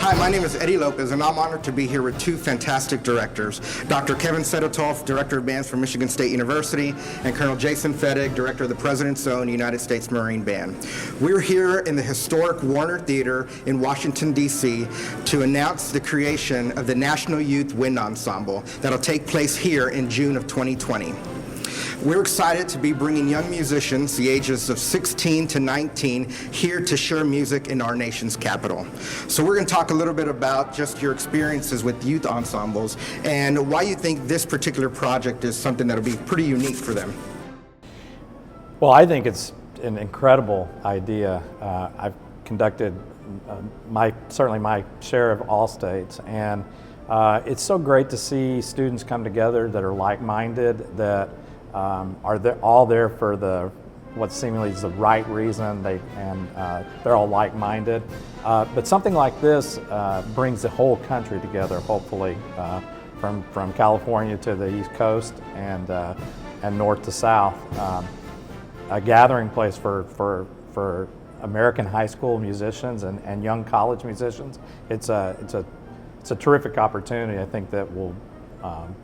Hi, my name is Eddie Lopez, and I'm honored to be here with two fantastic directors, Dr. Kevin Sedatole, Director of Bands for Michigan State University, and Colonel Jason Fettig, Director of the President's Own United States Marine Band. We're here in the historic Warner Theater in Washington, D.C. to announce the creation of the National Youth Wind Ensemble that'll take place here in June of 2020. We're excited to be bringing young musicians, the ages of 16 to 19, here to share music in our nation's capital. So we're going to talk a little bit about just your experiences with youth ensembles and why you think this particular project is something that'll be pretty unique for them. Well, I think it's an incredible idea. I've conducted certainly my share of all states, and it's so great to see students come together that are like-minded, that are all there for what seemingly is the right reason, they're all like-minded. But something like this brings the whole country together, hopefully, from California to the East Coast and north to south. A gathering place for American high school musicians and young college musicians. It's a terrific opportunity. I think that will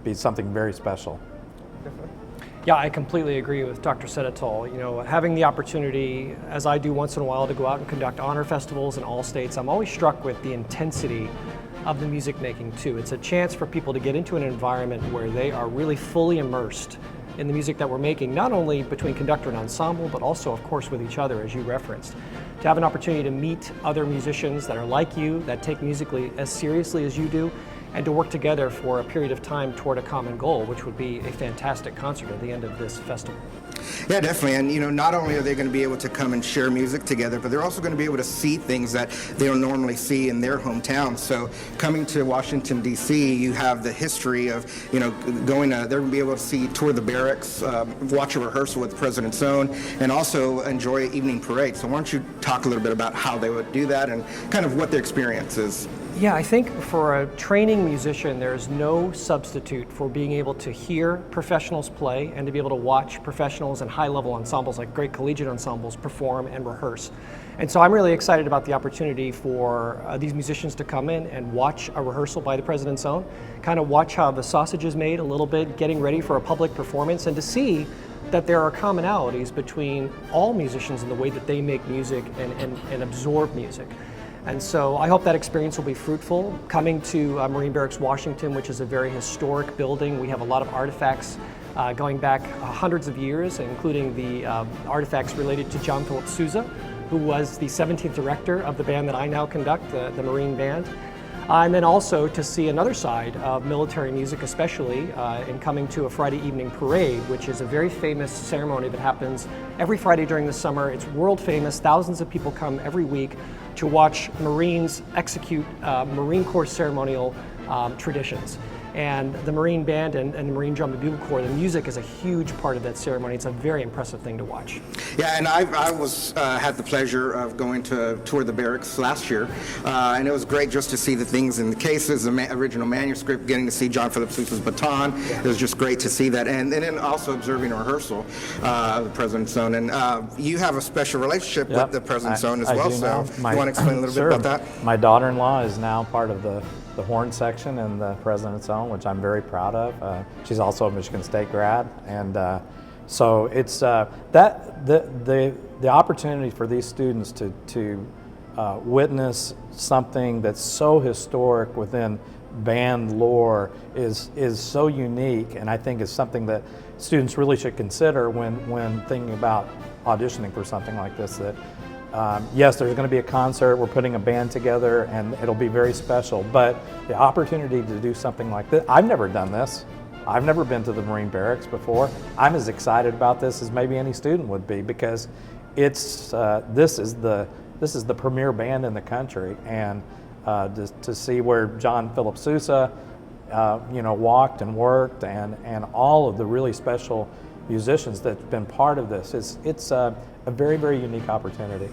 be something very special. Yeah, I completely agree with Dr. Sedatole. You know, having the opportunity, as I do once in a while, to go out and conduct honor festivals in all states, I'm always struck with the intensity of the music making too. It's a chance for people to get into an environment where they are really fully immersed in the music that we're making, not only between conductor and ensemble, but also, of course, with each other, as you referenced. To have an opportunity to meet other musicians that are like you, that take musically as seriously as you do, and to work together for a period of time toward a common goal, which would be a fantastic concert at the end of this festival. Yeah, definitely. And you know, not only are they going to be able to come and share music together, but they're also going to be able to see things that they don't normally see in their hometown. So coming to Washington, D.C., you have the history of, you know, they're going to be able to tour the barracks, watch a rehearsal with the President's Own, and also enjoy an evening parade. So why don't you talk a little bit about how they would do that and kind of what their experience is? Yeah, I think for a training musician, there's no substitute for being able to hear professionals play and to be able to watch professionals and high-level ensembles like great collegiate ensembles perform and rehearse. And so I'm really excited about the opportunity for these musicians to come in and watch a rehearsal by the President's Own, kind of watch how the sausage is made a little bit, getting ready for a public performance, and to see that there are commonalities between all musicians in the way that they make music and absorb music. And so I hope that experience will be fruitful. Coming to Marine Barracks, Washington, which is a very historic building, we have a lot of artifacts going back hundreds of years, including the artifacts related to John Philip Sousa, who was the 17th director of the band that I now conduct, the Marine Band. And then also to see another side of military music, especially in coming to a Friday evening parade, which is a very famous ceremony that happens every Friday during the summer. It's world famous. Thousands of people come every week to watch Marines execute Marine Corps ceremonial traditions. And the Marine Band and the Marine Drum and Bugle Corps, the music is a huge part of that ceremony. It's a very impressive thing to watch. Yeah, and I had the pleasure of going to tour the barracks last year, and it was great just to see the things in the cases, the original manuscript, getting to see John Philip Sousa's baton. Yeah. It was just great to see that, and then also observing a rehearsal of the President's Own. And you have a special relationship with the President's Own as well, so you want to explain a little bit about that? My daughter-in-law is now part of the horn section in the President's Own, which I'm very proud of. She's also a Michigan State grad, and so it's the opportunity for these students to witness something that's so historic within band lore is so unique, and I think is something that students really should consider when thinking about auditioning for something like this. That yes, there's going to be a concert, we're putting a band together, and it'll be very special, but the opportunity to do something like this, I've never done this. I've never been to the Marine Barracks before. I'm as excited about this as maybe any student would be, because it's this is the premier band in the country, and to see where John Philip Sousa walked and worked, and all of the really special musicians that's been part of this, it's a very, very unique opportunity.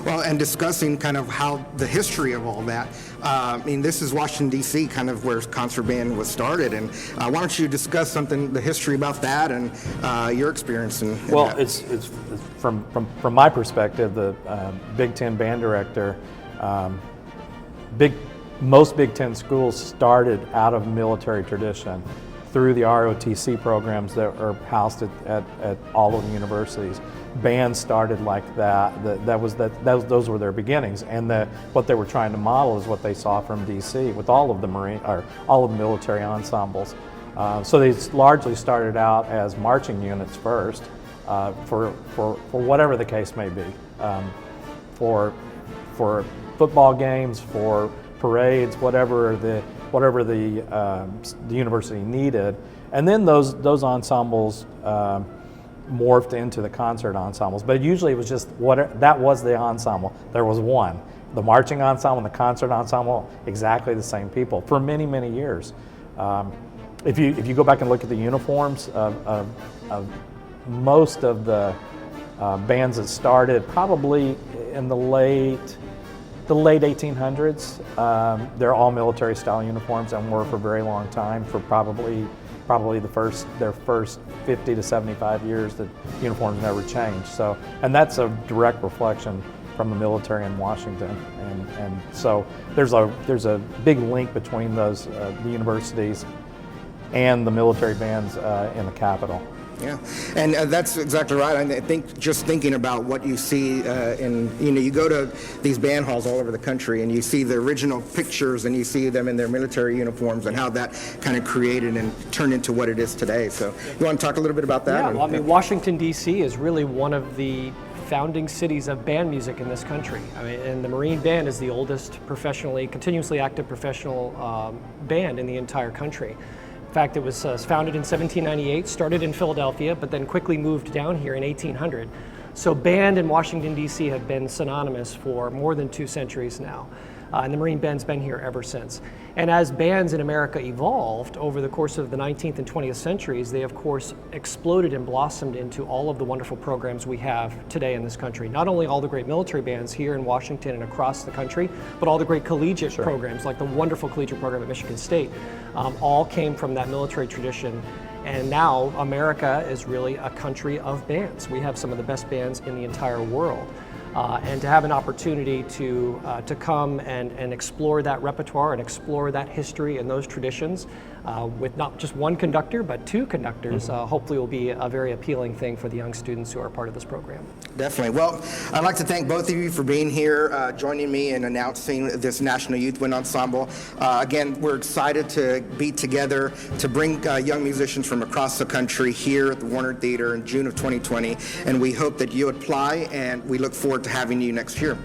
Well, and discussing kind of how the history of all that, I mean, this is Washington, D.C., kind of where concert band was started, and why don't you discuss the history about that and your experience in well, that? it's from my perspective, the Big Ten band director, big most Big Ten schools started out of military tradition through the ROTC programs that are housed at all of the universities. Bands started like that. Those were their beginnings, and what they were trying to model is what they saw from D.C. with all of the military ensembles. So they largely started out as marching units first, for whatever the case may be, for football games, for parades, whatever the university needed, and then those ensembles morphed into the concert ensembles. But usually it was just that was the ensemble. There was one, the marching ensemble and the concert ensemble, exactly the same people for many, many years. If you go back and look at the uniforms of most of the bands that started probably in the late 1800s, they're all military style uniforms and were for a very long time, for probably their first 50 to 75 years. The uniforms never changed. So, and that's a direct reflection from the military in Washington, and so there's a big link between those the universities and the military bands in the Capitol. Yeah, and that's exactly right. I think just thinking about what you see you go to these band halls all over the country and you see the original pictures and you see them in their military uniforms and how that kind of created and turned into what it is today. So you want to talk a little bit about that? Yeah, well, I mean, Washington D.C. is really one of the founding cities of band music in this country. I mean, and the Marine Band is the oldest continuously active professional band in the entire country. In fact, it was founded in 1798, started in Philadelphia, but then quickly moved down here in 1800. So band and Washington, D.C. have been synonymous for more than 2 centuries now. And the Marine Band's been here ever since. And as bands in America evolved over the course of the 19th and 20th centuries, they of course exploded and blossomed into all of the wonderful programs we have today in this country. Not only all the great military bands here in Washington and across the country, but all the great collegiate programs, like the wonderful collegiate program at Michigan State, all came from that military tradition. And now America is really a country of bands. We have some of the best bands in the entire world. And to have an opportunity to come and explore that repertoire and explore that history and those traditions with not just one conductor, but 2 conductors, hopefully will be a very appealing thing for the young students who are part of this program. Definitely. Well, I'd like to thank both of you for being here, joining me in announcing this National Youth Wind Ensemble. Again, we're excited to be together to bring young musicians from across the country here at the Warner Theater in June of 2020, and we hope that you apply, and we look forward to having you next year.